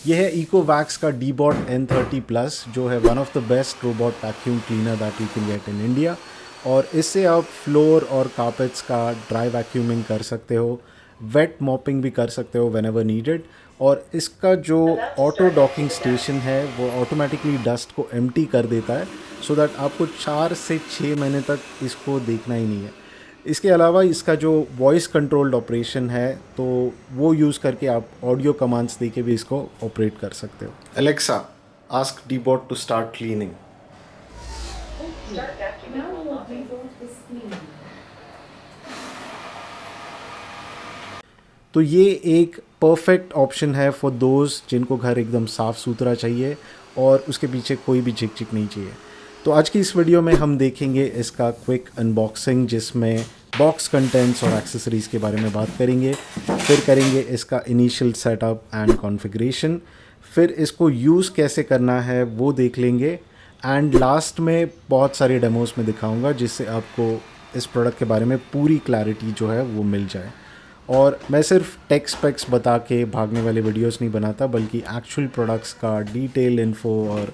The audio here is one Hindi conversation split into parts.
ये है इकोवैक्स का डीबॉट N30 प्लस, जो है one of the best robot vacuum cleaner that you can get in India. और इससे आप फ्लोर और कारपेट्स का ड्राई वैक्यूमिंग कर सकते हो, वेट मॉपिंग भी कर सकते हो व्हेनेवर नीडेड। और इसका जो ऑटो डॉकिंग स्टेशन है वो ऑटोमेटिकली डस्ट को एम्प्टी कर देता है, सो दैट आपको 4 से 6 महीने तक इसको देखना ही नहीं है। इसके अलावा इसका जो वॉइस कंट्रोल्ड ऑपरेशन है, तो वो यूज़ करके आप ऑडियो कमांड्स दे के भी इसको ऑपरेट कर सकते हो। Alexa, ask Deebot to start cleaning. तो ये एक परफेक्ट ऑप्शन है फॉर दोज जिनको घर एकदम साफ़ सुथरा चाहिए और उसके पीछे कोई भी झिक झिक नहीं चाहिए। तो आज की इस वीडियो में हम देखेंगे इसका क्विक अनबॉक्सिंग, जिसमें बॉक्स कंटेंट्स और एक्सेसरीज़ के बारे में बात करेंगे। फिर करेंगे इसका इनिशियल सेटअप एंड कॉन्फ़िगरेशन। फिर इसको यूज़ कैसे करना है वो देख लेंगे। एंड लास्ट में बहुत सारे डेमोस में दिखाऊंगा, जिससे आपको इस प्रोडक्ट के बारे में पूरी क्लैरिटी जो है वो मिल जाए। और मैं सिर्फ टेक स्पेक्स बता के भागने वाले वीडियोस नहीं बनाता, बल्कि एक्चुअल प्रोडक्ट्स का डिटेल इन्फो और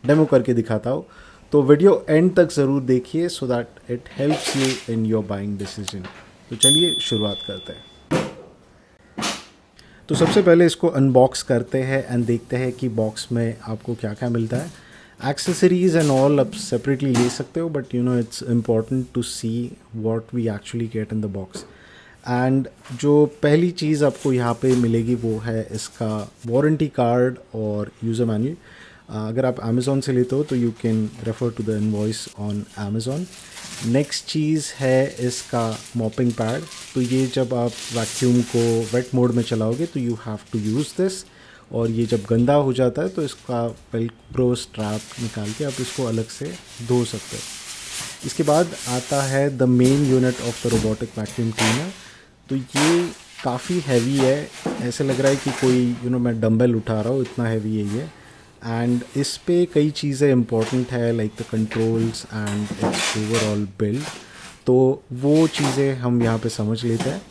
डेमो करके दिखाता हूँ। तो वीडियो एंड तक ज़रूर देखिए so that it helps you in your buying decision. तो चलिए शुरुआत करते हैं। तो सबसे पहले इसको अनबॉक्स करते हैं एंड देखते हैं कि बॉक्स में आपको क्या क्या मिलता है। एक्सेसरीज़ एंड ऑल आप सेपरेटली ले सकते हो, but you know it's important to see what we actually get in the box. And जो पहली चीज़ आपको यहाँ पे मिलेगी वो है इसका वारंटी कार्ड और यूज़र मैन्यूल। अगर आप अमेज़ॉन से लेते हो तो you can refer to the invoice on Amazon. Next चीज़ है इसका मॉपिंग पैड। तो ये जब आप वैक्यूम को वेट मोड में चलाओगे तो you have to use this, और ये जब गंदा हो जाता है तो इसका वेलक्रो स्ट्रैप निकाल के आप इसको अलग से धो सकते हो। इसके बाद आता है the main unit of the robotic vacuum cleaner. तो ये काफ़ी हैवी है, ऐसे लग रहा है कि कोई मैं डंबल उठा रहा हूँ, इतना हैवी है ये। एंड इस पे कई चीज़ें इंपॉर्टेंट है, like the controls and it's overall build. तो वो चीज़ें हम यहाँ पे समझ लेते हैं।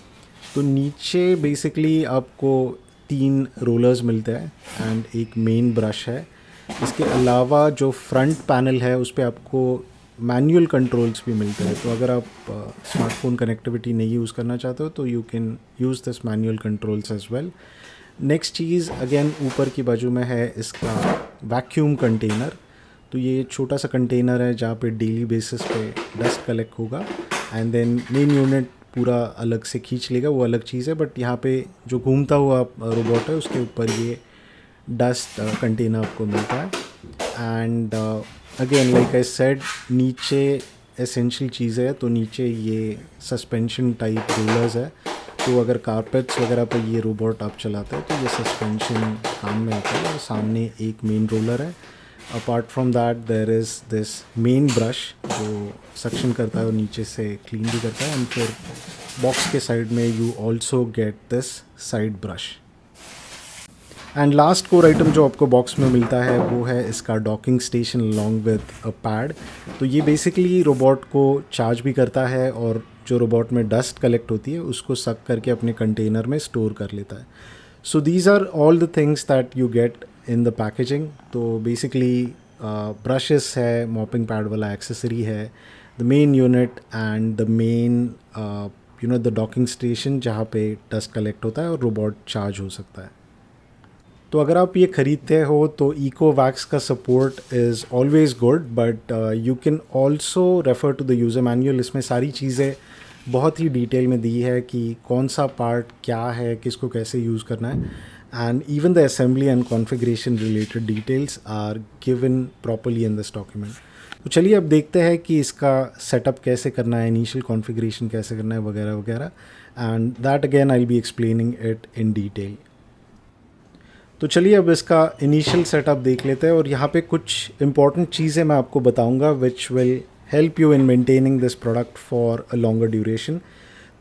तो नीचे बेसिकली आपको 3 रोलर्स मिलते हैं एंड एक मेन ब्रश है। इसके अलावा जो फ्रंट पैनल है उस पर आपको मैनुअल कंट्रोल्स भी मिलते हैं। तो अगर आप स्मार्टफोन कनेक्टिविटी नहीं यूज़ करना चाहते हो तो you can use this manual controls as well. Next चीज़ अगेन ऊपर की बाजू में है इसका वैक्यूम कंटेनर। तो ये छोटा सा कंटेनर है जहाँ पे डेली बेसिस पे डस्ट कलेक्ट होगा, एंड देन मेन यूनिट पूरा अलग से खींच लेगा, वो अलग चीज़ है। बट यहाँ पे जो घूमता हुआ रोबोट है उसके ऊपर ये डस्ट कंटेनर आपको मिलता है। And again like I said, नीचे एसेंशियल चीज़ है। तो नीचे ये सस्पेंशन टाइप रोलर्स है। तो अगर कारपेट्स वगैरह पर ये रोबोट आप चलाते हैं तो ये सस्पेंशन काम में आता है। और सामने एक मेन रोलर है। Apart from that there is this main brush जो सक्शन करता है और नीचे से क्लीन भी करता है। एंड फिर बॉक्स के साइड में you also get this side brush. And last core item जो आपको बॉक्स में मिलता है वो है इसका docking station along with a pad. तो ये बेसिकली रोबोट को चार्ज भी करता है और जो रोबोट में डस्ट कलेक्ट होती है उसको सक करके अपने कंटेनर में स्टोर कर लेता है। So these are all the things that you get in the packaging. तो बेसिकली ब्रशेस है, मॉपिंग पैड वाला एक्सेसरी है, the main unit and the main the docking station जहाँ पे डस्ट कलेक्ट होता है और रोबोट चार्ज हो सकता है। तो अगर आप ये ख़रीदते हो तो इकोवैक्स का support is always good, but you can also refer to the user manual. इसमें सारी चीज़ें बहुत ही डिटेल में दी है कि कौन सा पार्ट क्या है, किसको कैसे यूज़ करना है, and even the assembly and configuration related details are given properly in this document. तो चलिए अब देखते हैं कि इसका सेटअप कैसे करना है, इनिशियल कॉन्फ़िगरेशन कैसे करना है वगैरह वगैरह, and that again I will be explaining it in detail. तो चलिए अब इसका इनिशियल सेटअप देख लेते हैं, और यहाँ पे कुछ इंपॉर्टेंट चीज़ें मैं आपको बताऊँगा which will help you in maintaining this product for a longer duration.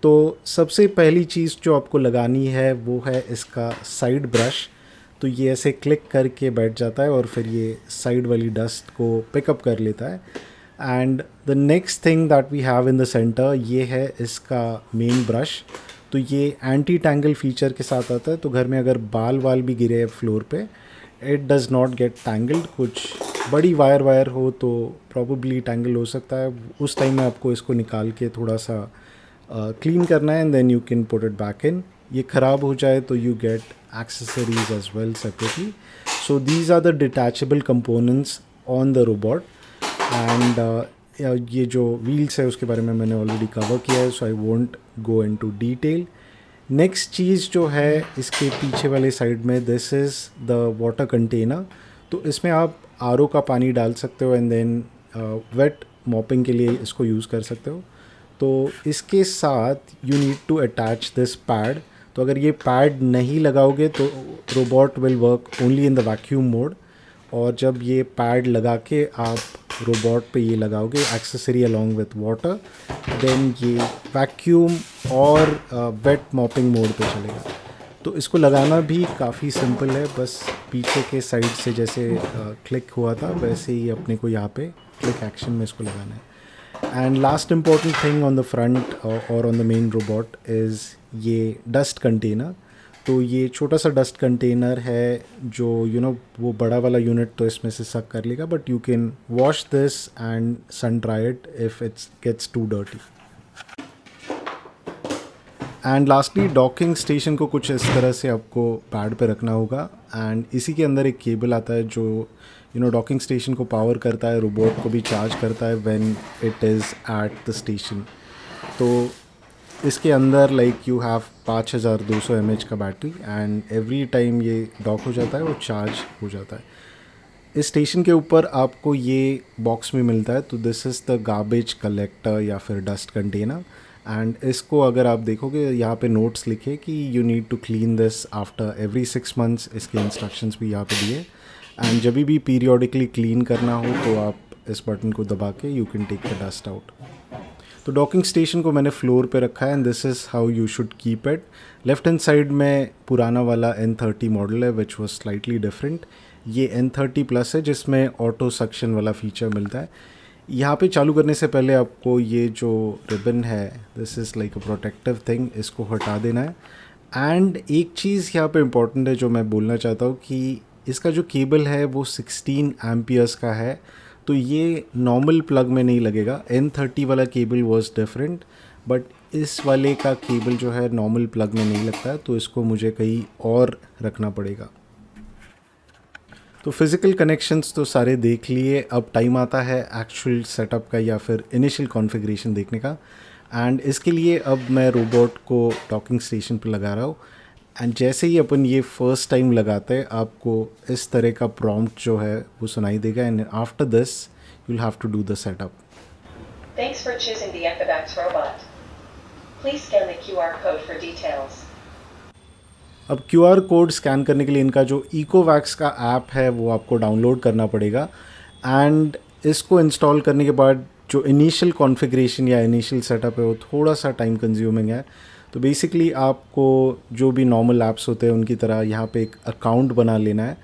तो सबसे पहली चीज़ जो आपको लगानी है वो है इसका साइड ब्रश। तो ये ऐसे क्लिक करके बैठ जाता है और फिर ये साइड वाली डस्ट को पिकअप कर लेता है। And the next thing that we have in the center ये है इसका मेन ब्रश। तो ये एंटी टैंगल फीचर के साथ आता है, तो घर में अगर बाल वाल भी गिरे फ्लोर पे, it does not gate tangled. कुछ बड़ी वायर हो तो प्रॉबली टैंगल हो सकता है, उस टाइम में आपको इसको निकाल के थोड़ा सा क्लीन करना है and then you can put it back in. ये ख़राब हो जाए तो you get accessories as well separately. So these are the detachable components on the robot. And ये जो व्हील्स है उसके बारे में मैंने ऑलरेडी कवर किया है, so I won't go into detail. Next चीज़ जो है इसके पीछे वाले साइड में, this is the water container. तो इसमें आप आरओ का पानी डाल सकते हो एंड देन वेट मॉपिंग के लिए इसको यूज़ कर सकते हो। तो इसके साथ you need to attach this pad. तो अगर ये पैड नहीं लगाओगे तो robot will work only in the vacuum mode, और जब ये पैड लगा के आप रोबोट पे ये लगाओगे accessory along with water, then ये वैक्यूम और वेट मॉपिंग मोड पे चलेगा। तो इसको लगाना भी काफ़ी सिंपल है, बस पीछे के साइड से जैसे क्लिक हुआ था वैसे ही अपने को यहाँ पे क्लिक एक्शन में इसको लगाना है। And last important thing on the front और on the main robot is ये डस्ट कंटेनर। तो ये छोटा सा डस्ट कंटेनर है जो वो बड़ा वाला यूनिट तो इसमें से सक कर लेगा, but you can wash this and sun dry it if it's gets too dirty. And lastly docking station को कुछ इस तरह से आपको पैड पे रखना होगा, एंड इसी के अंदर एक केबल आता है जो डॉकिंग स्टेशन को पावर करता है, रोबोट को भी चार्ज करता है when it is at the station. तो इसके अंदर यू हैव 5200 mAh का बैटरी, एंड एवरी टाइम ये डॉक हो जाता है वो चार्ज हो जाता है। इस स्टेशन के ऊपर आपको ये बॉक्स में मिलता है, तो this is the garbage collector या फिर डस्ट कंटेनर। एंड इसको अगर आप देखोगे यहाँ पे नोट्स लिखे कि you need to clean this after every 6 months, इसके इंस्ट्रक्शंस भी यहाँ पे दिए। एंड जब भी पीरियोडिकली क्लीन करना हो तो आप इस बटन को दबा के you can take the dust out. तो डॉकिंग स्टेशन को मैंने फ्लोर पे रखा है, and this is how you should keep it. Left hand side में पुराना वाला N30 मॉडल है विच वॉज स्लाइटली डिफरेंट। ये N30 प्लस है जिसमें ऑटो सक्शन वाला फीचर मिलता है। यहाँ पे चालू करने से पहले आपको ये जो रिबन है, this is like a protective thing, इसको हटा देना है। एंड एक चीज़ यहाँ पे इम्पॉर्टेंट है जो मैं बोलना चाहता हूँ कि इसका जो केबल है वो 16 एम्पियर्स का है, तो ये नॉर्मल प्लग में नहीं लगेगा। N30 वाला केबल वॉज डिफरेंट, बट इस वाले का केबल जो है नॉर्मल प्लग में नहीं लगता है, तो इसको मुझे कहीं और रखना पड़ेगा। तो फिज़िकल कनेक्शंस तो सारे देख लिए, अब टाइम आता है एक्चुअल सेटअप का या फिर इनिशियल कॉन्फ़िगरेशन देखने का। एंड इसके लिए अब मैं रोबोट को डॉकिंग स्टेशन पर लगा रहा हूँ, एंड जैसे ही अपन ये फर्स्ट टाइम लगाते हैं आपको इस तरह का प्रॉम्प्ट जो है वो सुनाई देगा, and after this you will have to do the setup. Thanks for choosing the Equivax robot. Please scan the QR code for details. अब QR कोड स्कैन करने के लिए इनका जो इकोवैक्स का ऐप है वो आपको डाउनलोड करना पड़ेगा, एंड इसको इंस्टॉल करने के बाद जो इनिशियल कॉन्फ़िगरेशन या इनिशियल सेटअप है वो थोड़ा सा टाइम कंज्यूमिंग है। तो बेसिकली आपको जो भी नॉर्मल ऐप्स होते हैं उनकी तरह यहाँ पे एक अकाउंट बना लेना है,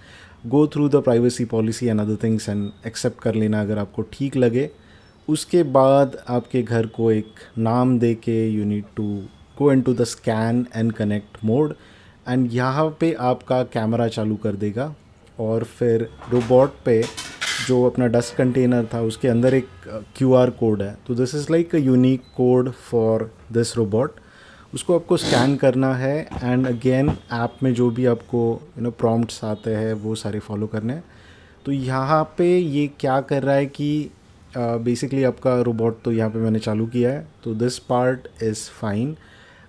go through the privacy policy and other things and accept कर लेना अगर आपको ठीक लगे। उसके बाद आपके घर को एक नाम दे के you need to go into the scan and connect mode, and यहाँ पे आपका कैमरा चालू कर देगा, और फिर रोबोट पे जो अपना डस्ट कंटेनर था उसके अंदर एक QR कोड है। तो this is like a unique code for this robot, उसको आपको स्कैन करना है, एंड अगेन ऐप में जो भी आपको प्रॉम्प्ट्स आते हैं वो सारे फॉलो करने हैं। तो यहाँ पे ये क्या कर रहा है कि बेसिकली आपका रोबोट तो यहाँ पे मैंने चालू किया है, तो दिस पार्ट इज़ फाइन।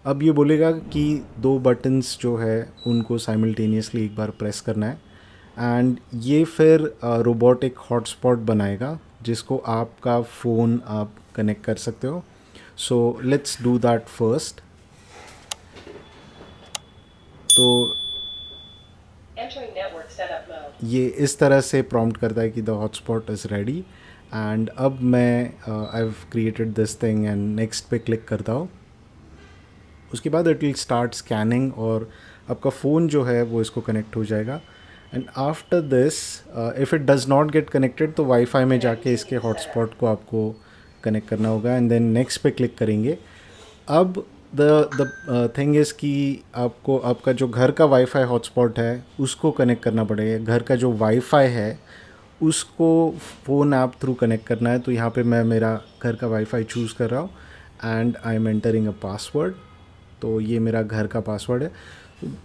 अब ये बोलेगा कि 2 बटन्स जो है उनको साइमल्टेनियसली एक बार प्रेस करना है, एंड ये फिर रोबोट एक हॉटस्पॉट बनाएगा जिसको आपका फ़ोन आप कनेक्ट कर सकते हो। So let's do that first. तो ये इस तरह से प्रॉम्प्ट करता है कि the hotspot is ready, and अब मैं I have created this thing and next पे क्लिक करता हूँ। उसके बाद इट विल स्टार्ट स्कैनिंग और आपका फ़ोन जो है वो इसको कनेक्ट हो जाएगा। And after this if it does not get connected तो वाईफाई में जाके इसके हॉटस्पॉट को आपको कनेक्ट करना होगा, एंड देन नेक्स्ट पे क्लिक करेंगे। अब द थिंग इज़ कि आपको आपका जो घर का वाईफाई हॉटस्पॉट है उसको कनेक्ट करना पड़ेगा। घर का जो वाईफाई है उसको फ़ोन ऐप थ्रू कनेक्ट करना है। तो यहाँ पे मैं मेरा घर का वाईफाई चूज़ कर रहा हूँ and I am entering a password. तो ये मेरा घर का पासवर्ड है।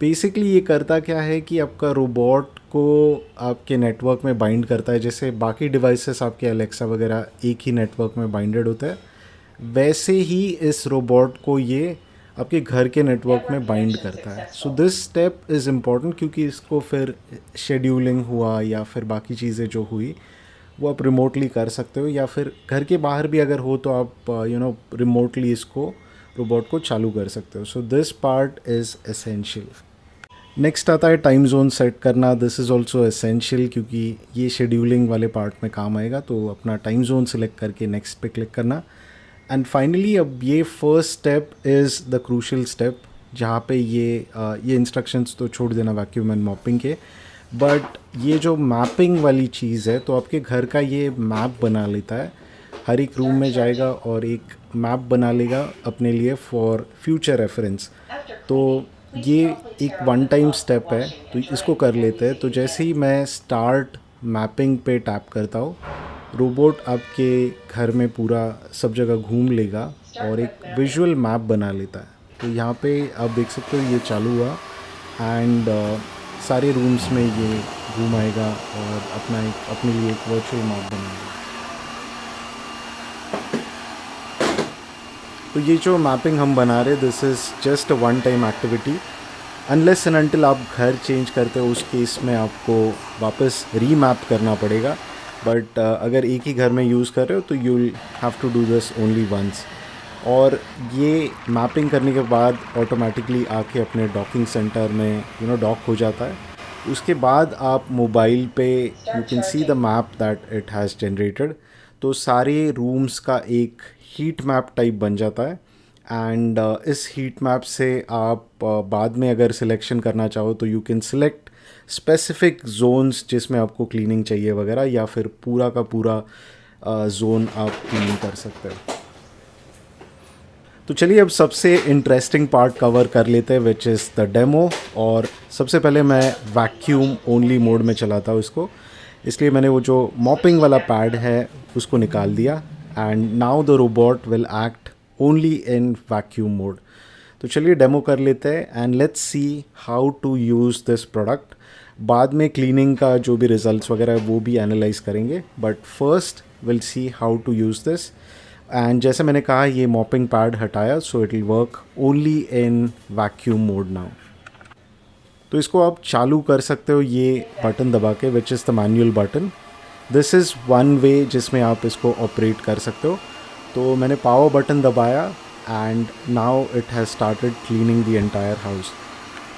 बेसिकली ये करता क्या है कि आपका रोबोट को आपके नेटवर्क में बाइंड करता है। जैसे बाकी डिवाइसेस आपके अलेक्सा वगैरह एक ही नेटवर्क में बाइंडेड होता है, वैसे ही इस रोबोट को ये आपके घर के नेटवर्क में बाइंड करता है। So this step is important क्योंकि इसको फिर शेड्यूलिंग हुआ या फिर बाकी चीज़ें जो हुई वो आप रिमोटली कर सकते हो, या फिर घर के बाहर भी अगर हो तो आप रिमोटली इसको रोबोट को चालू कर सकते हो। So this part is essential. Next आता है टाइम जोन सेट करना। दिस इज़ ऑल्सो एसेंशियल क्योंकि ये शेड्यूलिंग वाले पार्ट में काम आएगा। तो अपना टाइम जोन सेलेक्ट करके नेक्स्ट पे क्लिक करना। एंड फाइनली अब ये first step is the crucial step, जहाँ पे ये इंस्ट्रक्शंस तो छोड़ देना वैक्यूम एंड मॉपिंग के, बट ये जो मैपिंग वाली चीज़ है तो आपके घर का ये मैप बना लेता है। हर एक रूम में जाएगा और एक मैप बना लेगा अपने लिए फॉर फ्यूचर रेफरेंस। तो ये एक वन टाइम स्टेप है, तो इसको कर लेते हैं। तो जैसे ही मैं स्टार्ट मैपिंग पे टैप करता हूँ, रोबोट आपके घर में पूरा सब जगह घूम लेगा और एक विजुअल मैप बना लेता है। तो यहाँ पे आप देख सकते हो ये चालू हुआ एंड सारे रूम्स में ये घूम आएगा और अपने लिए एक वर्चुअल मैप बनाएगा। तो ये जो मैपिंग हम बना रहे, this is just a one time activity. Unless and until आप घर चेंज करते हो उस केस में आपको वापस रीमैप करना पड़ेगा। बट अगर एक ही घर में यूज़ कर रहे हो तो you will have to do this only once. और ये मैपिंग करने के बाद ऑटोमेटिकली आके अपने डॉकिंग सेंटर में डॉक हो जाता है। उसके बाद आप मोबाइल पे you can see the map that it has generated. तो सारे रूम्स का एक हीट मैप टाइप बन जाता है एंड इस हीट मैप से आप बाद में अगर सिलेक्शन करना चाहो तो you can select specific zones जिसमें आपको क्लीनिंग चाहिए वगैरह, या फिर पूरा का पूरा जोन आप क्लीन कर सकते हो। तो चलिए अब सबसे इंटरेस्टिंग पार्ट कवर कर लेते हैं, विच इज़ द डेमो। और सबसे पहले मैं वैक्यूम ओनली मोड में चलाता हूँ इसको, इसलिए मैंने वो जो मॉपिंग वाला पैड है उसको निकाल दिया and now the robot will act only in vacuum mode. तो चलिए डेमो कर लेते हैं and let's see how to use this product. बाद में क्लीनिंग का जो भी रिजल्ट्स वगैरह है वो भी एनालाइज करेंगे, but first will see how to use this. And जैसे मैंने कहा ये मॉपिंग पैड हटाया, so it will work only in vacuum mode now. तो इसको आप चालू कर सकते हो ये बटन दबा के, which is the manual button. This is one way जिसमें आप इसको ऑपरेट कर सकते हो। तो मैंने पावर बटन दबाया and now it has started cleaning the entire house.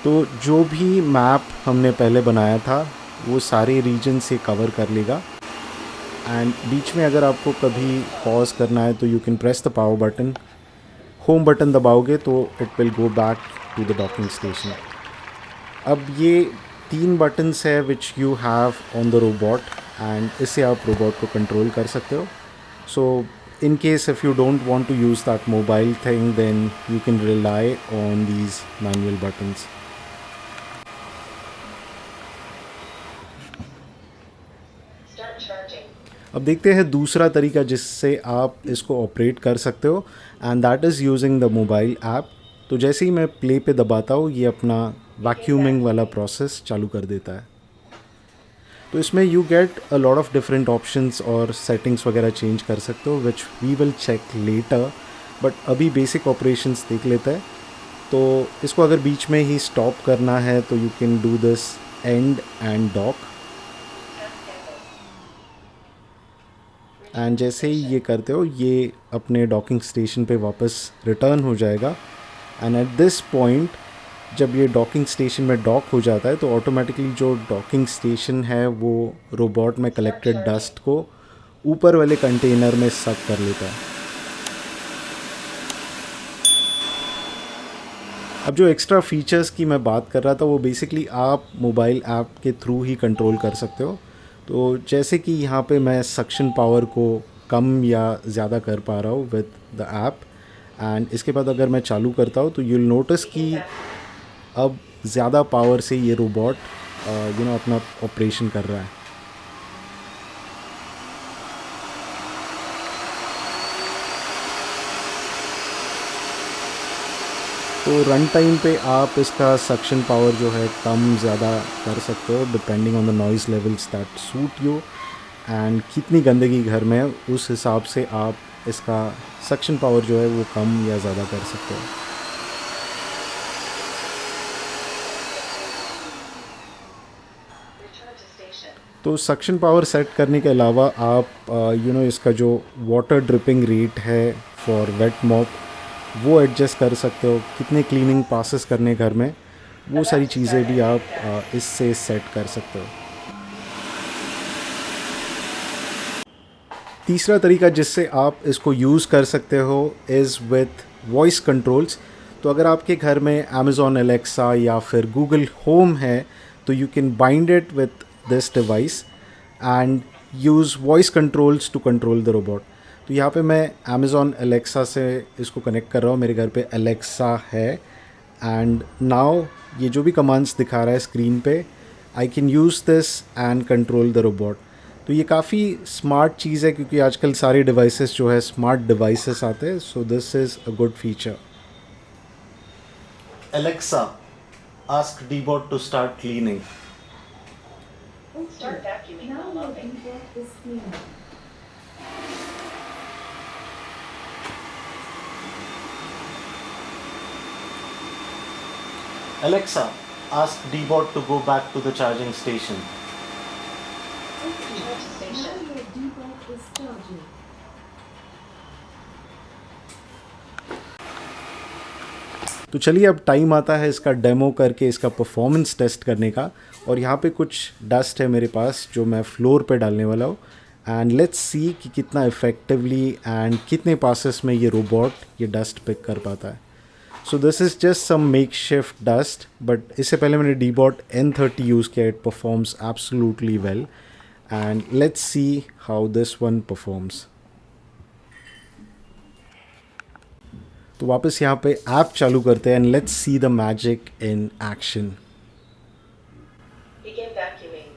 तो जो भी मैप हमने पहले बनाया था वो सारे रीजन से कवर कर लेगा। एंड बीच में अगर आपको कभी पॉज करना है तो you can press the power button. Home button दबाओगे तो it will go back to the docking station. अब ये 3 बटन्स है which you have on the robot and इससे आप रोबोट को कंट्रोल कर सकते हो। सो in case if you don't want to use that mobile thing, then you can rely on these manual buttons. Start charging. अब देखते हैं दूसरा तरीका जिससे आप इसको ऑपरेट कर सकते हो, and that is using the mobile app. तो जैसे ही मैं प्ले पे दबाता हूँ ये अपना वैक्यूमिंग वाला प्रोसेस चालू कर देता है। तो इसमें you get a lot of different options और सेटिंग्स वगैरह चेंज कर सकते हो, which we will check later. But अभी बेसिक ऑपरेशंस देख लेते हैं। तो इसको अगर बीच में ही स्टॉप करना है तो you can do this and and dock. And जैसे ही ये करते हो ये अपने डॉकिंग स्टेशन पे वापस रिटर्न हो जाएगा। एंड एट दिस पॉइंट जब ये डॉकिंग स्टेशन में डॉक हो जाता है तो ऑटोमेटिकली जो डॉकिंग स्टेशन है वो रोबोट में कलेक्टेड डस्ट को ऊपर वाले कंटेनर में सक कर लेता है। अब जो एक्स्ट्रा फीचर्स की मैं बात कर रहा था वो बेसिकली आप मोबाइल ऐप के थ्रू ही कंट्रोल कर सकते हो। तो जैसे कि यहाँ पे मैं सक्शन पावर को कम या ज़्यादा कर पा रहा हूँ विद द ऐप, एंड इसके बाद अगर मैं चालू करता हूँ तो यू विल नोटिस कि अब ज़्यादा पावर से ये रोबोट अपना ऑपरेशन कर रहा है। तो रन टाइम पे आप इसका सक्शन पावर जो है कम ज़्यादा कर सकते हो depending on the noise levels that suit you, and कितनी गंदगी घर में है उस हिसाब से आप इसका सक्शन पावर जो है वो कम या ज़्यादा कर सकते हो। Return to station. तो सक्शन पावर सेट करने के अलावा आप इसका जो वाटर ड्रिपिंग रेट है फॉर वेट मॉप वो एडजस्ट कर सकते हो, कितने क्लीनिंग पासेस करने घर में, वो सारी चीज़ें भी आप इससे सेट कर सकते हो। तीसरा तरीका जिससे आप इसको यूज़ कर सकते हो इज़ विथ वॉइस कंट्रोल्स। तो अगर आपके घर में Amazon Alexa या फिर Google Home है तो you can bind it with this device and use voice controls to control the robot. तो यहाँ पे मैं Amazon Alexa से इसको कनेक्ट कर रहा हूँ, मेरे घर पे Alexa है एंड नाउ ये जो भी कमांड्स दिखा रहा है स्क्रीन पे, I can use this and control the robot. तो ये काफ़ी स्मार्ट चीज़ है क्योंकि आजकल सारे डिवाइसेस जो है स्मार्ट डिवाइसेस आते हैं, सो this is a good feature. Alexa, ask Dbot to start cleaning. Start vacuuming while loading. Alexa, ask Dbot to go back to the charging station. Return to station. तो चलिए अब टाइम आता है इसका डेमो करके इसका परफॉर्मेंस टेस्ट करने का। और यहाँ पे कुछ डस्ट है मेरे पास जो मैं फ्लोर पे डालने वाला हूँ, एंड लेट्स सी कि कितना इफ़ेक्टिवली एंड कितने पासेस में ये रोबोट ये डस्ट पिक कर पाता है। So this is just some makeshift dust, but इससे पहले मैंने Dbot N30 यूज़ किया, it performs absolutely well, and let's see how this one performs. तो वापस यहाँ पे ऐप चालू करते हैं and let's see the magic in action. Begin vacuuming.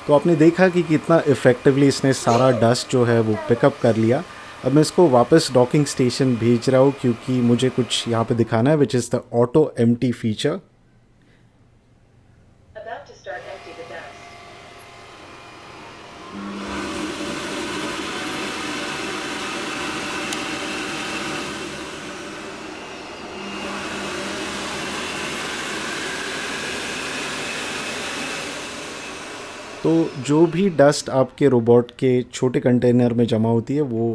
तो आपने देखा कि कितना इफ़ेक्टिवली इसने सारा डस्ट जो है वो पिकअप कर लिया। अब मैं इसको वापस डॉकिंग स्टेशन भेज रहा हूँ क्योंकि मुझे कुछ यहाँ पे दिखाना है, which is the auto empty feature. About to start empty the dust. तो जो भी डस्ट आपके रोबोट के छोटे कंटेनर में जमा होती है वो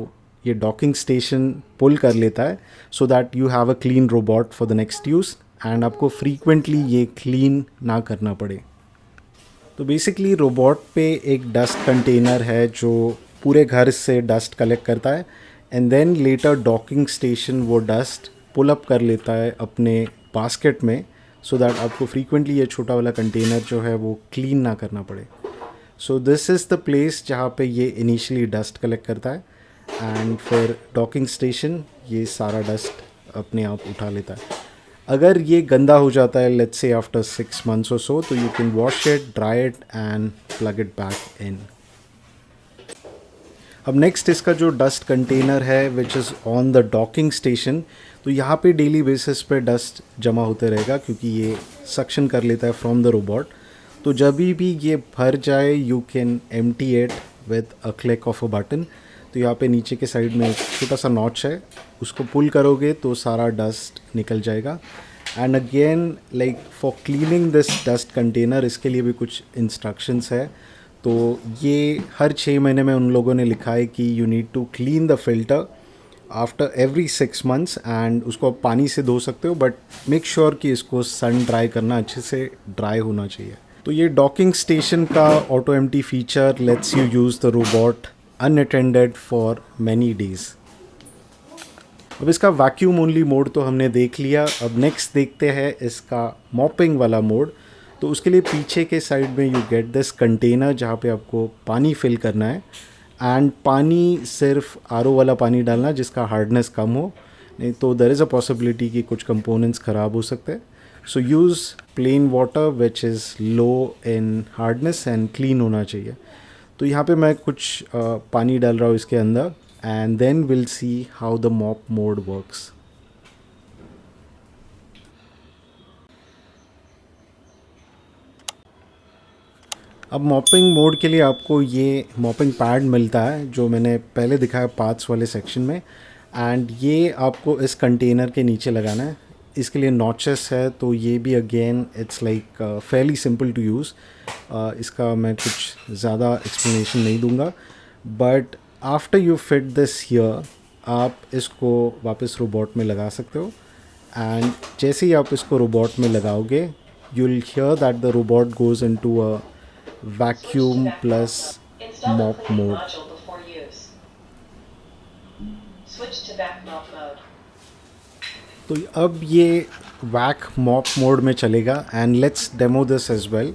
ये डॉकिंग स्टेशन पुल कर लेता है, so that you have a clean robot for the next use and आपको फ्रीक्वेंटली ये क्लीन ना करना पड़े। तो बेसिकली रोबोट पे एक डस्ट कंटेनर है जो पूरे घर से डस्ट कलेक्ट करता है, and then later docking station वो डस्ट पुल अप कर लेता है अपने बास्केट में, सो दैट आपको फ्रीक्वेंटली ये छोटा वाला कंटेनर जो है वो क्लीन ना करना पड़े। सो दिस इज़ द प्लेस जहाँ पे ये इनिशियली डस्ट कलेक्ट करता है, एंड फिर डॉकिंग स्टेशन ये सारा डस्ट अपने आप उठा लेता है। अगर ये गंदा हो जाता है लेट्स से आफ्टर 6 months और सो, तो you can wash it, dry it and plug it back इन। अब नेक्स्ट इसका जो डस्ट कंटेनर है which is on the docking station, तो यहाँ पे डेली बेसिस पे डस्ट जमा होते रहेगा क्योंकि ये सक्शन कर लेता है फ्रॉम द रोबोट। तो जब भी ये भर जाए you can empty it with a click of a button. तो यहाँ पे नीचे के साइड में एक छोटा सा नॉच है, उसको पुल करोगे तो सारा डस्ट निकल जाएगा। And again like for cleaning this dust container इसके लिए भी कुछ इंस्ट्रक्शंस है। तो ये हर 6 महीने में उन लोगों ने लिखा है कि you need to clean the filter after every 6 months and उसको आप पानी से धो सकते हो, बट मेक श्योर कि इसको सन ड्राई करना अच्छे से ड्राई होना चाहिए। तो ये डॉकिंग स्टेशन का auto empty feature let's you use the robot unattended for many days. अब इसका वैक्यूम ओनली मोड तो हमने देख लिया। अब नेक्स्ट देखते हैं इसका मॉपिंग वाला मोड। तो उसके लिए पीछे के साइड में यू गेट दिस कंटेनर जहाँ पे आपको पानी फिल करना है, एंड पानी सिर्फ आरओ वाला पानी डालना जिसका हार्डनेस कम हो, नहीं तो देयर इज़ अ पॉसिबिलिटी कि कुछ कंपोनेंट्स ख़राब हो सकते हैं। So use plain water which is low in hardness and clean होना चाहिए। तो यहाँ पे मैं कुछ पानी डाल रहा हूँ इसके अंदर, and then will see how the mop mode works. अब मॉपिंग मोड के लिए आपको ये मॉपिंग पैड मिलता है जो मैंने पहले दिखाया पार्ट्स वाले सेक्शन में, एंड ये आपको इस कंटेनर के नीचे लगाना है। इसके लिए नॉचेस है, तो ये भी again it's like fairly simple to use. इसका मैं कुछ ज़्यादा एक्सप्लेनेशन नहीं दूंगा, but after you fit this here आप इसको वापस रोबोट में लगा सकते हो, एंड जैसे ही आप इसको रोबोट में लगाओगे you will hear that the robot goes into a vacuum plus Install the mop cleaning mode। module before use. Switch to vac mop mode. तो अब ये वैक मॉप मोड में चलेगा, and let's demo this as well.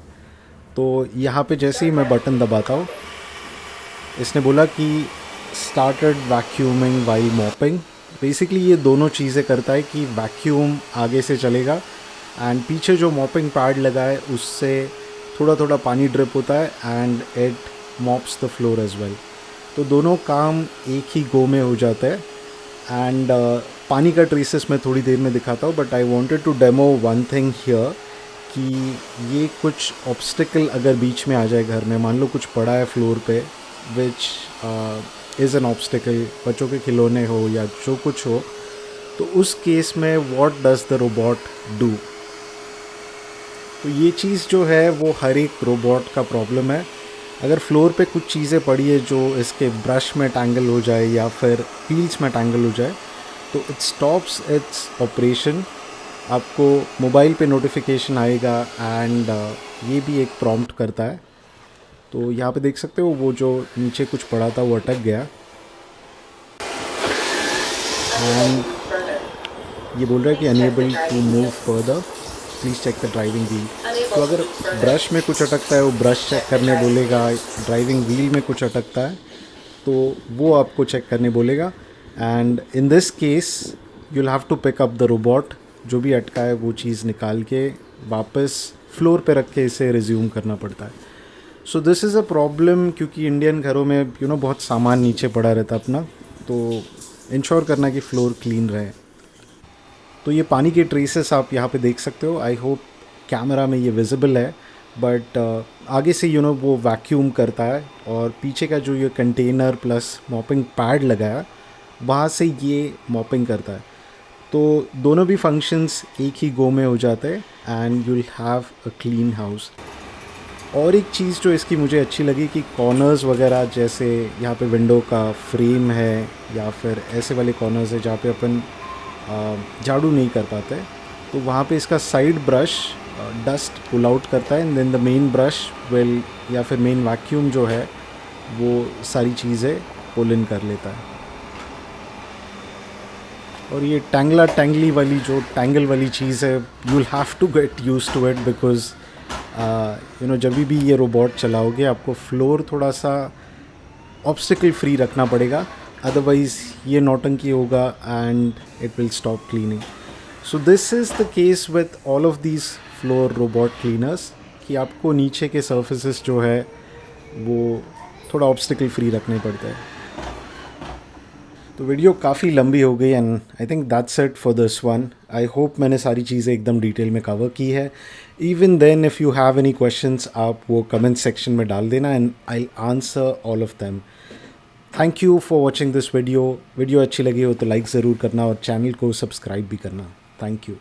तो यहाँ पे जैसे ही मैं बटन दबाता हूँ इसने बोला कि started vacuuming while mopping. Basically ये दोनों चीज़ें करता है कि वैक्यूम आगे से चलेगा, एंड पीछे जो मॉपिंग पैड लगा है उससे थोड़ा थोड़ा पानी ड्रिप होता है, and it mops the floor as well. तो दोनों काम एक ही गो में हो जाता है, एंड पानी का ट्रेसेस मैं थोड़ी देर में दिखाता हूँ, but I wanted to demo one thing here कि ये कुछ ऑब्स्टिकल अगर बीच में आ जाए घर में, मान लो कुछ पड़ा है फ्लोर पे विच इज़ एन ऑब्स्टिकल, बच्चों के खिलौने हो या जो कुछ हो, तो उस केस में what does the robot do. तो ये चीज़ जो है वो हर एक रोबोट का प्रॉब्लम है। अगर फ्लोर पे कुछ चीज़ें पड़ी है जो इसके ब्रश में टैंगल हो जाए या फिर व्हील्स में टैंगल हो जाए, तो इट स्टॉप्स इट्स ऑपरेशन। आपको मोबाइल पे नोटिफिकेशन आएगा, एंड ये भी एक प्रॉम्प्ट करता है। तो यहाँ पे देख सकते हो वो जो नीचे कुछ पड़ा था वो अटक गया, एंड ये बोल रहा है कि unable to move further, please check the driving wheel. तो अगर ब्रश में कुछ अटकता है वो ब्रश चेक करने बोलेगा, ड्राइविंग व्हील में कुछ अटकता है तो वो आपको चेक करने बोलेगा, and in this case you will have to pick up the robot. जो भी अटका है वो चीज़ निकाल के वापस फ्लोर पे रख के इसे रिज्यूम करना पड़ता है। So this is a problem, क्योंकि इंडियन घरों में बहुत सामान नीचे पड़ा रहता अपना, तो इंश्योर करना कि फ्लोर क्लीन रहे। तो ये पानी के ट्रेसेस आप यहाँ पे देख सकते हो। आई होप कैमरा में ये विजिबल है, बट आगे से वो वैक्यूम करता है, और पीछे का जो ये कंटेनर प्लस मॉपिंग पैड लगा है वहाँ से ये मॉपिंग करता है। तो दोनों भी फंक्शंस एक ही गो में हो जाते हैं, and you will have a clean house. और एक चीज़ जो इसकी मुझे अच्छी लगी कि कॉर्नर्स वगैरह, जैसे यहाँ पे विंडो का फ्रेम है या फिर ऐसे वाले कॉर्नर्स है जहाँ पे अपन झाड़ू नहीं कर पाते, तो वहाँ पे इसका side brush dust pull out करता है, and then the main brush will, या फिर मेन वैक्यूम जो है वो सारी चीज़ें पुल इन कर लेता है। और ये टैंगला टैंगली वाली जो टैंगल वाली चीज़ है, you will have to get used to it, because जब भी ये रोबोट चलाओगे आपको फ्लोर थोड़ा सा ऑब्स्टिकल फ्री रखना पड़ेगा, अदरवाइज़ ये नौटंकी होगा and it will stop cleaning. So this is the case with all of these floor robot cleaners कि आपको नीचे के सर्फेसेस जो है वो थोड़ा ऑब्स्टिकल फ्री रखने पड़ते हैं। तो वीडियो काफ़ी लंबी हो गई, and I think that's it for this one. I hope मैंने सारी चीज़ें एकदम डिटेल में कवर की है। Even then if you have any questions आप वो कमेंट सेक्शन में डाल देना, and I answer all of them. Thank you for watching this video अच्छी लगी हो तो लाइक ज़रूर करना और चैनल को सब्सक्राइब भी करना। Thank you.